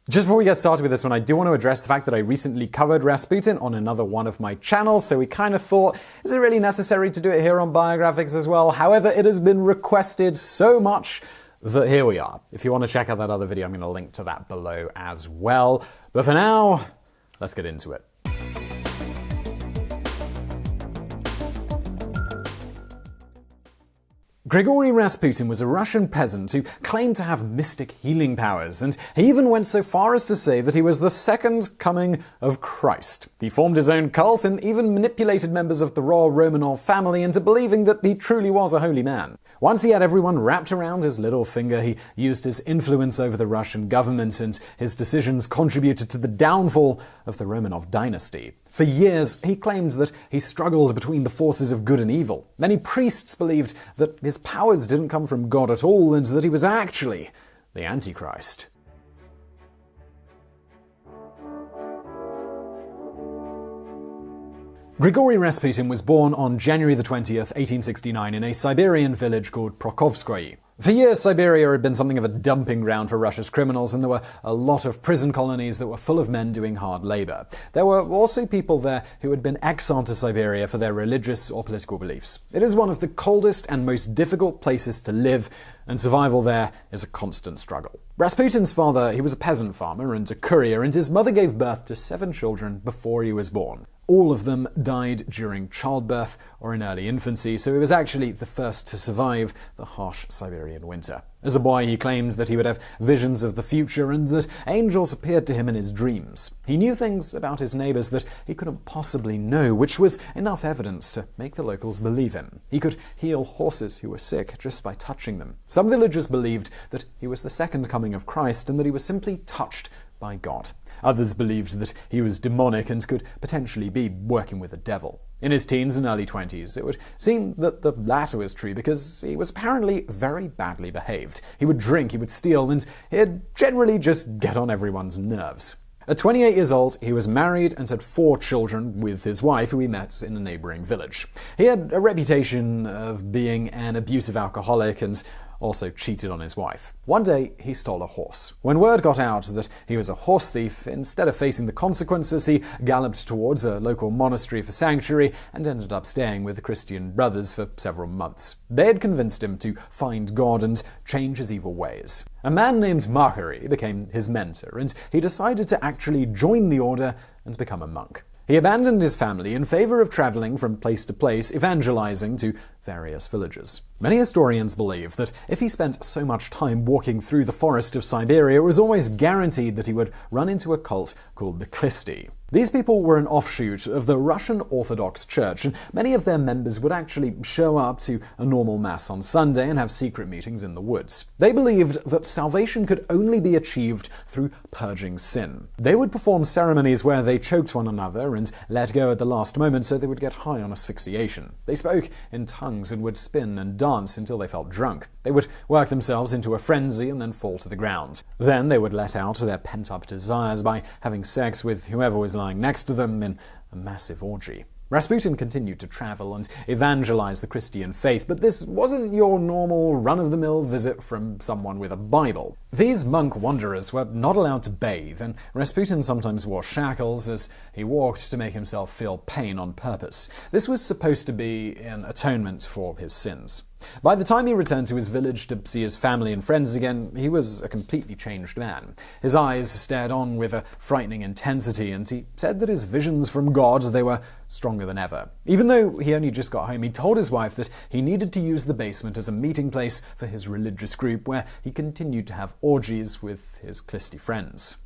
Just before we get started with this one, I do want to address the fact that I recently covered Rasputin on another one of my channels, so we kind of thought, is it really necessary to do it here on Biographics as well? However, it has been requested so much that here we are. If you want to check out that other video, I'm going to link to that below as well. But for now, let's get into it. Grigori Rasputin was a Russian peasant who claimed to have mystic healing powers, and he even went so far as to say that he was the second coming of Christ. He formed his own cult and even manipulated members of the royal Romanov family into believing that he truly was a holy man. Once he had everyone wrapped around his little finger, he used his influence over the Russian government, and his decisions contributed to the downfall of the Romanov dynasty. For years, he claimed that he struggled between the forces of good and evil. Many priests believed that his powers didn't come from God at all, and that he was actually the Antichrist. Grigori Rasputin was born on January 20th, 1869 in a Siberian village called Prokhovskoye. For years, Siberia had been something of a dumping ground for Russia's criminals, and there were a lot of prison colonies that were full of men doing hard labor. There were also people there who had been exiled to Siberia for their religious or political beliefs. It is one of the coldest and most difficult places to live, and survival there is a constant struggle. Rasputin's father, he was a peasant farmer and a courier, and his mother gave birth to 7 children before he was born. All of them died during childbirth or in early infancy, so he was actually the first to survive the harsh Siberian winter. As a boy, he claimed that he would have visions of the future and that angels appeared to him in his dreams. He knew things about his neighbors that he couldn't possibly know, which was enough evidence to make the locals believe him. He could heal horses who were sick just by touching them. Some villagers believed that he was the second coming of Christ and that he was simply touched by God. Others believed that he was demonic and could potentially be working with the devil. In his teens and early 20s, it would seem that the latter was true because he was apparently very badly behaved. He would drink, he would steal, and he'd generally just get on everyone's nerves. At 28 years old, he was married and had 4 children with his wife, who he met in a neighboring village. He had a reputation of being an abusive alcoholic and also cheated on his wife. One day, he stole a horse. When word got out that he was a horse thief, instead of facing the consequences, he galloped towards a local monastery for sanctuary and ended up staying with the Christian brothers for several months. They had convinced him to find God and change his evil ways. A man named Makary became his mentor, and he decided to actually join the order and become a monk. He abandoned his family in favor of traveling from place to place, evangelizing to various villages. Many historians believe that if he spent so much time walking through the forest of Siberia, it was almost guaranteed that he would run into a cult called the Klisti. These people were an offshoot of the Russian Orthodox Church, and many of their members would actually show up to a normal mass on Sunday and have secret meetings in the woods. They believed that salvation could only be achieved through purging sin. They would perform ceremonies where they choked one another and let go at the last moment so they would get high on asphyxiation. They spoke in tongues and would spin and dance until they felt drunk. They would work themselves into a frenzy and then fall to the ground. Then they would let out their pent-up desires by having sex with whoever was lying next to them in a massive orgy. Rasputin continued to travel and evangelize the Christian faith, but this wasn't your normal run-of-the-mill visit from someone with a Bible. These monk wanderers were not allowed to bathe, and Rasputin sometimes wore shackles as he walked to make himself feel pain on purpose. This was supposed to be an atonement for his sins. By the time he returned to his village to see his family and friends again, he was a completely changed man. His eyes stared on with a frightening intensity, and he said that his visions from God, they were stronger than ever. Even though he only just got home, he told his wife that he needed to use the basement as a meeting place for his religious group, where he continued to have orgies with his Klisti friends.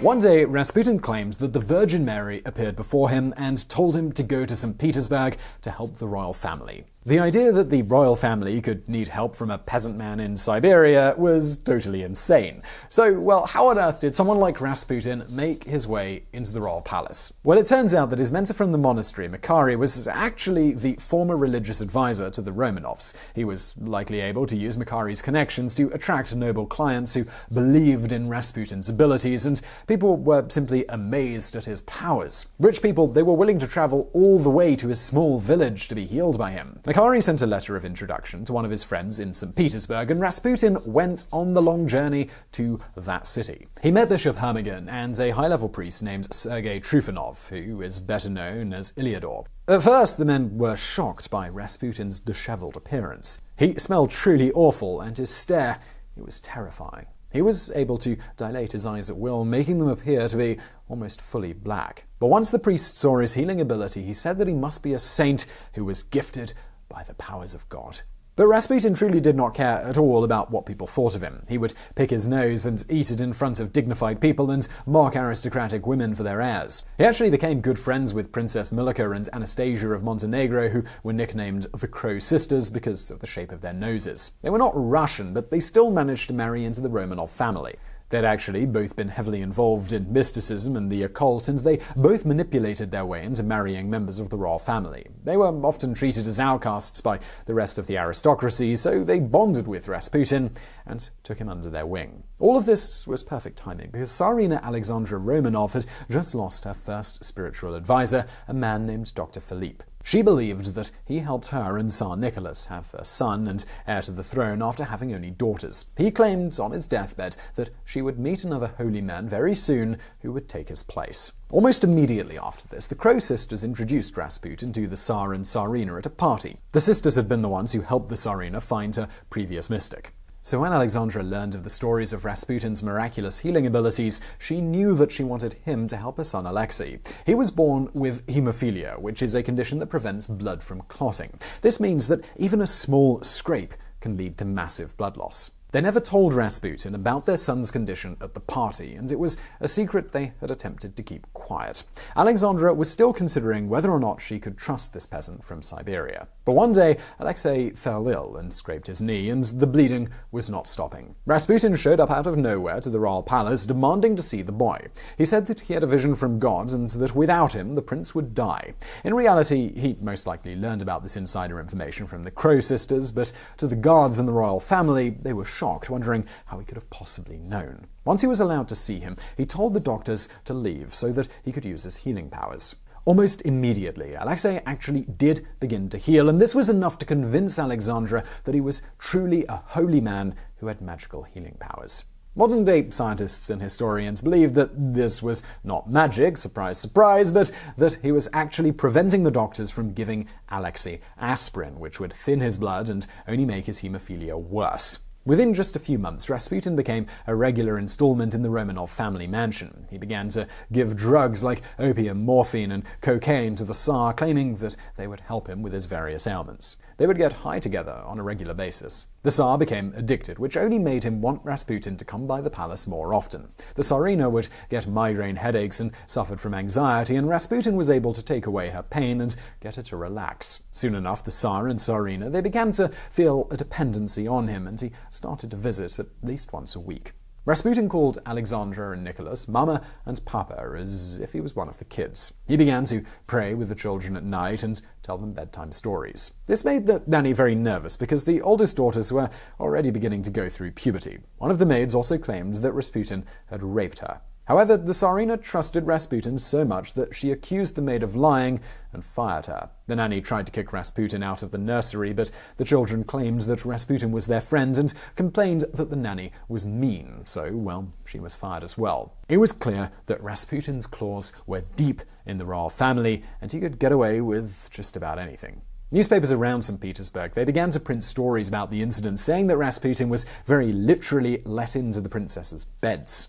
One day, Rasputin claims that the Virgin Mary appeared before him and told him to go to St. Petersburg to help the royal family. The idea that the royal family could need help from a peasant man in Siberia was totally insane. So, well, how on earth did someone like Rasputin make his way into the royal palace? Well, it turns out that his mentor from the monastery, Makary, was actually the former religious advisor to the Romanovs. He was likely able to use Makary's connections to attract noble clients who believed in Rasputin's abilities, and people were simply amazed at his powers. Rich people, they were willing to travel all the way to his small village to be healed by him. Makary sent a letter of introduction to one of his friends in St. Petersburg, and Rasputin went on the long journey to that city. He met Bishop Hermigan and a high-level priest named Sergei Trufanov, who is better known as Iliador. At first, the men were shocked by Rasputin's disheveled appearance. He smelled truly awful, and his stare, it was terrifying. He was able to dilate his eyes at will, making them appear to be almost fully black. But once the priest saw his healing ability, he said that he must be a saint who was gifted by the powers of God. But Rasputin truly did not care at all about what people thought of him. He would pick his nose and eat it in front of dignified people and mock aristocratic women for their airs. He actually became good friends with Princess Milica and Anastasia of Montenegro, who were nicknamed the Crow Sisters because of the shape of their noses. They were not Russian, but they still managed to marry into the Romanov family. They'd actually both been heavily involved in mysticism and the occult, and they both manipulated their way into marrying members of the royal family. They were often treated as outcasts by the rest of the aristocracy, so they bonded with Rasputin and took him under their wing. All of this was perfect timing, because Tsarina Alexandra Romanov had just lost her first spiritual advisor, a man named Dr. Philippe. She believed that he helped her and Tsar Nicholas have a son and heir to the throne after having only daughters. He claimed on his deathbed that she would meet another holy man very soon who would take his place. Almost immediately after this, the Crow sisters introduced Rasputin to the Tsar and Tsarina at a party. The sisters had been the ones who helped the Tsarina find her previous mystic. So when Alexandra learned of the stories of Rasputin's miraculous healing abilities, she knew that she wanted him to help her son Alexei. He was born with hemophilia, which is a condition that prevents blood from clotting. This means that even a small scrape can lead to massive blood loss. They never told Rasputin about their son's condition at the party, and it was a secret they had attempted to keep quiet. Alexandra was still considering whether or not she could trust this peasant from Siberia. But one day, Alexei fell ill and scraped his knee, and the bleeding was not stopping. Rasputin showed up out of nowhere to the royal palace, demanding to see the boy. He said that he had a vision from God, and that without him, the prince would die. In reality, he most likely learned about this insider information from the Crow sisters, but to the guards and the royal family, they were shocked, wondering how he could have possibly known. Once he was allowed to see him, he told the doctors to leave so that he could use his healing powers. Almost immediately, Alexei actually did begin to heal, and this was enough to convince Alexandra that he was truly a holy man who had magical healing powers. Modern-day scientists and historians believe that this was not magic, surprise, surprise, but that he was actually preventing the doctors from giving Alexei aspirin, which would thin his blood and only make his hemophilia worse. Within just a few months, Rasputin became a regular installment in the Romanov family mansion. He began to give drugs like opium, morphine, and cocaine to the Tsar, claiming that they would help him with his various ailments. They would get high together on a regular basis. The Tsar became addicted, which only made him want Rasputin to come by the palace more often. The Tsarina would get migraine headaches and suffered from anxiety, and Rasputin was able to take away her pain and get her to relax. Soon enough, the Tsar and Tsarina, they began to feel a dependency on him, and he started to visit at least once a week. Rasputin called Alexandra and Nicholas Mama and Papa, as if he was one of the kids. He began to pray with the children at night and tell them bedtime stories. This made the nanny very nervous because the oldest daughters were already beginning to go through puberty. One of the maids also claimed that Rasputin had raped her. However, the Tsarina trusted Rasputin so much that she accused the maid of lying and fired her. The nanny tried to kick Rasputin out of the nursery, but the children claimed that Rasputin was their friend and complained that the nanny was mean, so, well, she was fired as well. It was clear that Rasputin's claws were deep in the royal family, and he could get away with just about anything. Newspapers around St. Petersburg, they began to print stories about the incident, saying that Rasputin was very literally let into the princesses' beds.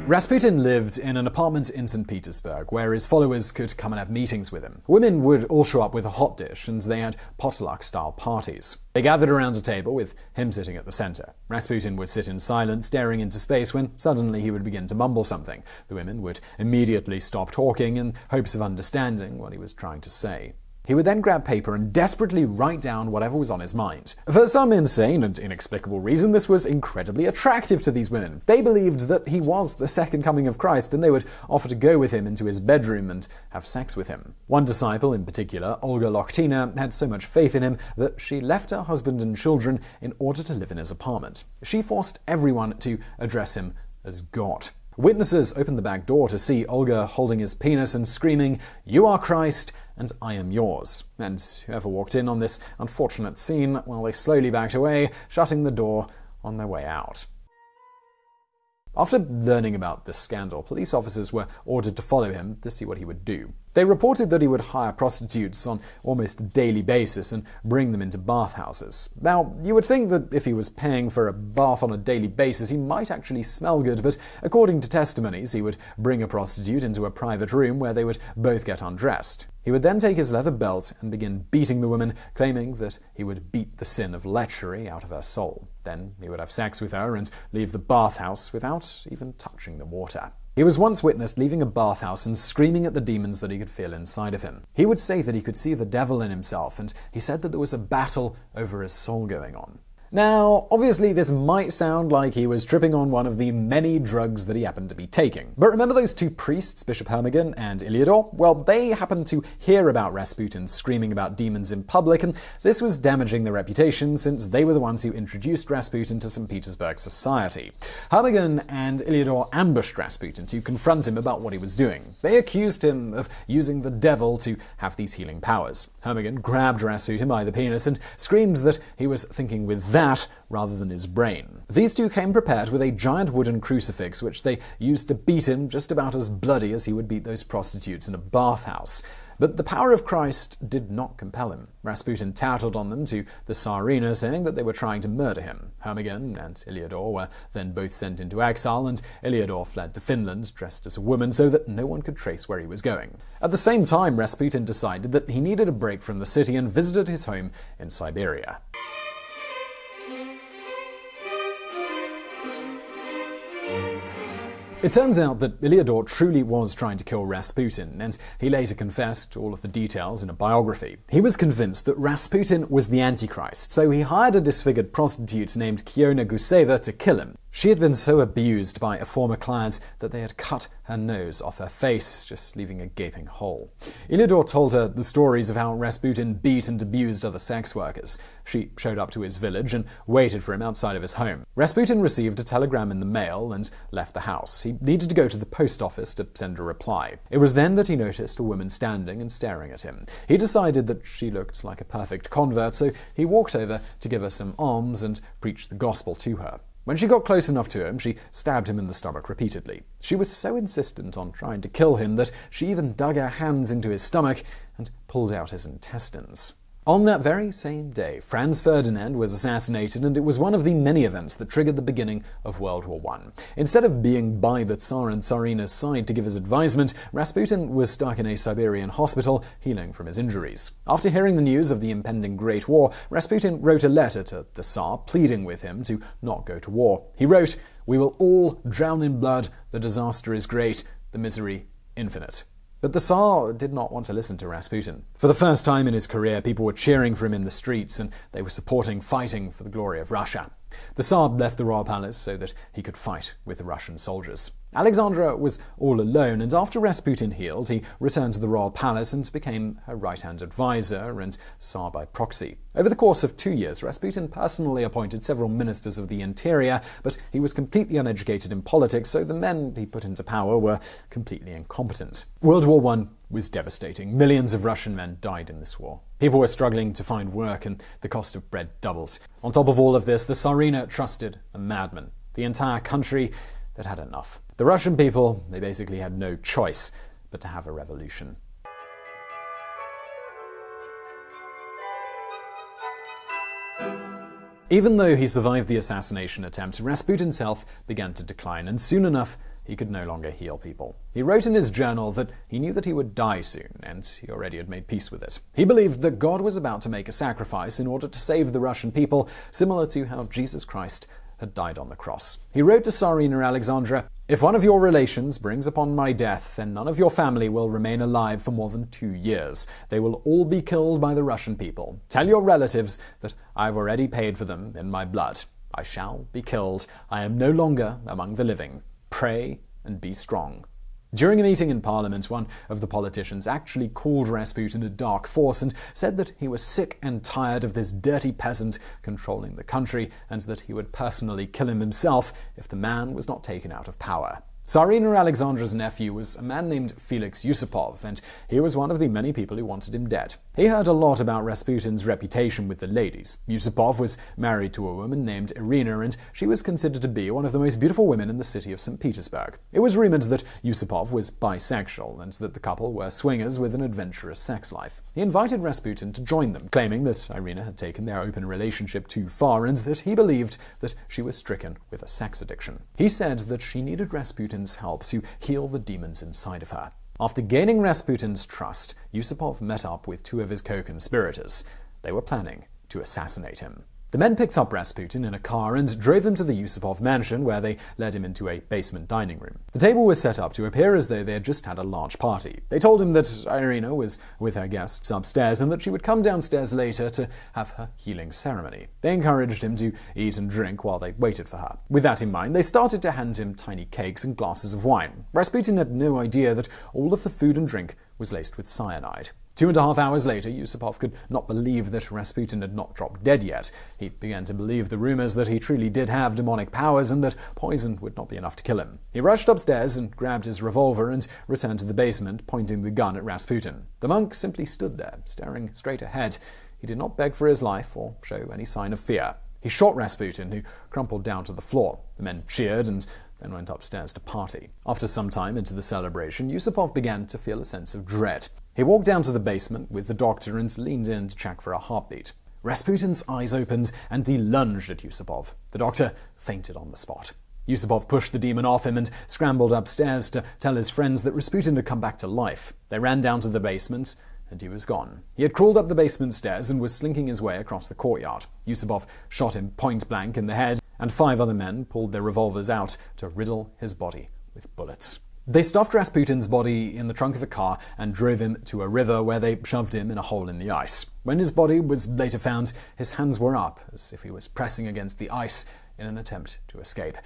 Rasputin lived in an apartment in St. Petersburg, where his followers could come and have meetings with him. Women would all show up with a hot dish, and they had potluck-style parties. They gathered around a table with him sitting at the center. Rasputin would sit in silence, staring into space, when suddenly he would begin to mumble something. The women would immediately stop talking in hopes of understanding what he was trying to say. He would then grab paper and desperately write down whatever was on his mind. For some insane and inexplicable reason, this was incredibly attractive to these women. They believed that he was the second coming of Christ, and they would offer to go with him into his bedroom and have sex with him. One disciple in particular, Olga Lokhtina, had so much faith in him that she left her husband and children in order to live in his apartment. She forced everyone to address him as God. Witnesses opened the back door to see Olga holding his penis and screaming, "You are Christ, and I am yours." And whoever walked in on this unfortunate scene, well, they slowly backed away, shutting the door on their way out. After learning about this scandal, police officers were ordered to follow him to see what he would do. They reported that he would hire prostitutes on almost a daily basis and bring them into bathhouses. Now, you would think that if he was paying for a bath on a daily basis, he might actually smell good, but according to testimonies, he would bring a prostitute into a private room where they would both get undressed. He would then take his leather belt and begin beating the woman, claiming that he would beat the sin of lechery out of her soul. Then he would have sex with her and leave the bathhouse without even touching the water. He was once witnessed leaving a bathhouse and screaming at the demons that he could feel inside of him. He would say that he could see the devil in himself, and he said that there was a battle over his soul going on. Now, obviously this might sound like he was tripping on one of the many drugs that he happened to be taking. But remember those two priests, Bishop Hermogen and Iliador? Well, they happened to hear about Rasputin screaming about demons in public, and this was damaging their reputation since they were the ones who introduced Rasputin to St. Petersburg society. Hermogen and Iliador ambushed Rasputin to confront him about what he was doing. They accused him of using the devil to have these healing powers. Hermogen grabbed Rasputin by the penis and screamed that he was thinking with that rather than his brain. These two came prepared with a giant wooden crucifix which they used to beat him just about as bloody as he would beat those prostitutes in a bathhouse. But the power of Christ did not compel him. Rasputin tattled on them to the Tsarina, saying that they were trying to murder him. Hermogen and Iliador were then both sent into exile, and Iliador fled to Finland dressed as a woman so that no one could trace where he was going. At the same time, Rasputin decided that he needed a break from the city and visited his home in Siberia. It turns out that Iliador truly was trying to kill Rasputin, and he later confessed all of the details in a biography. He was convinced that Rasputin was the Antichrist, so he hired a disfigured prostitute named Kiona Guseva to kill him. She had been so abused by a former client that they had cut her nose off her face, just leaving a gaping hole. Iliador told her the stories of how Rasputin beat and abused other sex workers. She showed up to his village and waited for him outside of his home. Rasputin received a telegram in the mail and left the house. He needed to go to the post office to send a reply. It was then that he noticed a woman standing and staring at him. He decided that she looked like a perfect convert, so he walked over to give her some alms and preach the gospel to her. When she got close enough to him, she stabbed him in the stomach repeatedly. She was so insistent on trying to kill him that she even dug her hands into his stomach and pulled out his intestines. On that very same day, Franz Ferdinand was assassinated, and it was one of the many events that triggered the beginning of World War I. Instead of being by the Tsar and Tsarina's side to give his advisement, Rasputin was stuck in a Siberian hospital, healing from his injuries. After hearing the news of the impending Great War, Rasputin wrote a letter to the Tsar, pleading with him to not go to war. He wrote, "We will all drown in blood, the disaster is great, the misery infinite." But the Tsar did not want to listen to Rasputin. For the first time in his career, people were cheering for him in the streets, and they were fighting for the glory of Russia. The Tsar left the royal palace so that he could fight with the Russian soldiers. Alexandra was all alone, and after Rasputin healed, he returned to the royal palace and became her right-hand advisor and Tsar by proxy. Over the course of 2 years, Rasputin personally appointed several ministers of the interior, but he was completely uneducated in politics, so the men he put into power were completely incompetent. World War I was devastating. Millions of Russian men died in this war. People were struggling to find work, and the cost of bread doubled. On top of all of this, the Tsarina trusted a madman. The entire country that had enough. The Russian people, they basically had no choice but to have a revolution. Even though he survived the assassination attempt, Rasputin's health began to decline, and soon enough, he could no longer heal people. He wrote in his journal that he knew that he would die soon, and he already had made peace with it. He believed that God was about to make a sacrifice in order to save the Russian people, similar to how Jesus Christ had died on the cross. He wrote to Tsarina Alexandra, "If one of your relations brings upon my death, then none of your family will remain alive for more than 2 years. They will all be killed by the Russian people. Tell your relatives that I have already paid for them in my blood. I shall be killed. I am no longer among the living. Pray and be strong." During a meeting in Parliament, one of the politicians actually called Rasputin a dark force and said that he was sick and tired of this dirty peasant controlling the country, and that he would personally kill him himself if the man was not taken out of power. Tsarina Alexandra's nephew was a man named Felix Yusupov, and he was one of the many people who wanted him dead. He heard a lot about Rasputin's reputation with the ladies. Yusupov was married to a woman named Irina, and she was considered to be one of the most beautiful women in the city of St. Petersburg. It was rumored that Yusupov was bisexual, and that the couple were swingers with an adventurous sex life. He invited Rasputin to join them, claiming that Irina had taken their open relationship too far, and that he believed that she was stricken with a sex addiction. He said that she needed Rasputin's help to heal the demons inside of her. After gaining Rasputin's trust, Yusupov met up with two of his co-conspirators. They were planning to assassinate him. The men picked up Rasputin in a car and drove him to the Yusupov mansion, where they led him into a basement dining room. The table was set up to appear as though they had just had a large party. They told him that Irina was with her guests upstairs and that she would come downstairs later to have her healing ceremony. They encouraged him to eat and drink while they waited for her. With that in mind, they started to hand him tiny cakes and glasses of wine. Rasputin had no idea that all of the food and drink was laced with cyanide. 2.5 hours later, Yusupov could not believe that Rasputin had not dropped dead yet. He began to believe the rumors that he truly did have demonic powers and that poison would not be enough to kill him. He rushed upstairs and grabbed his revolver and returned to the basement, pointing the gun at Rasputin. The monk simply stood there, staring straight ahead. He did not beg for his life or show any sign of fear. He shot Rasputin, who crumpled down to the floor. The men cheered and then went upstairs to party. After some time into the celebration, Yusupov began to feel a sense of dread. He walked down to the basement with the doctor and leaned in to check for a heartbeat. Rasputin's eyes opened and he lunged at Yusupov. The doctor fainted on the spot. Yusupov pushed the demon off him and scrambled upstairs to tell his friends that Rasputin had come back to life. They ran down to the basement, and he was gone. He had crawled up the basement stairs and was slinking his way across the courtyard. Yusupov shot him point blank in the head, and 5 other men pulled their revolvers out to riddle his body with bullets. They stuffed Rasputin's body in the trunk of a car and drove him to a river, where they shoved him in a hole in the ice. When his body was later found, his hands were up, as if he was pressing against the ice in an attempt to escape.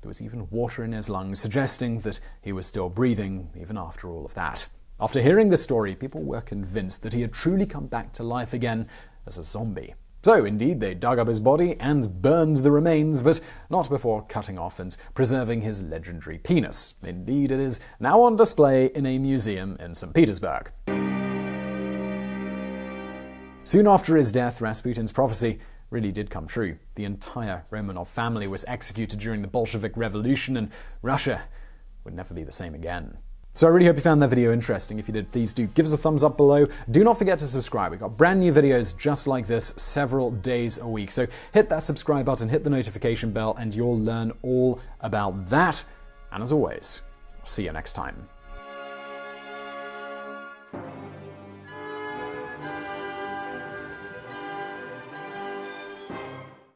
There was even water in his lungs, suggesting that he was still breathing even after all of that. After hearing this story, people were convinced that he had truly come back to life again as a zombie. So, indeed, they dug up his body and burned the remains, but not before cutting off and preserving his legendary penis. Indeed, it is now on display in a museum in St. Petersburg. Soon after his death, Rasputin's prophecy really did come true. The entire Romanov family was executed during the Bolshevik Revolution, and Russia would never be the same again. So I really hope you found that video interesting. If you did, please do give us a thumbs up below. Do not forget to subscribe. We've got brand new videos just like this several days a week. So hit that subscribe button, hit the notification bell, and you'll learn all about that. And as always, I'll see you next time.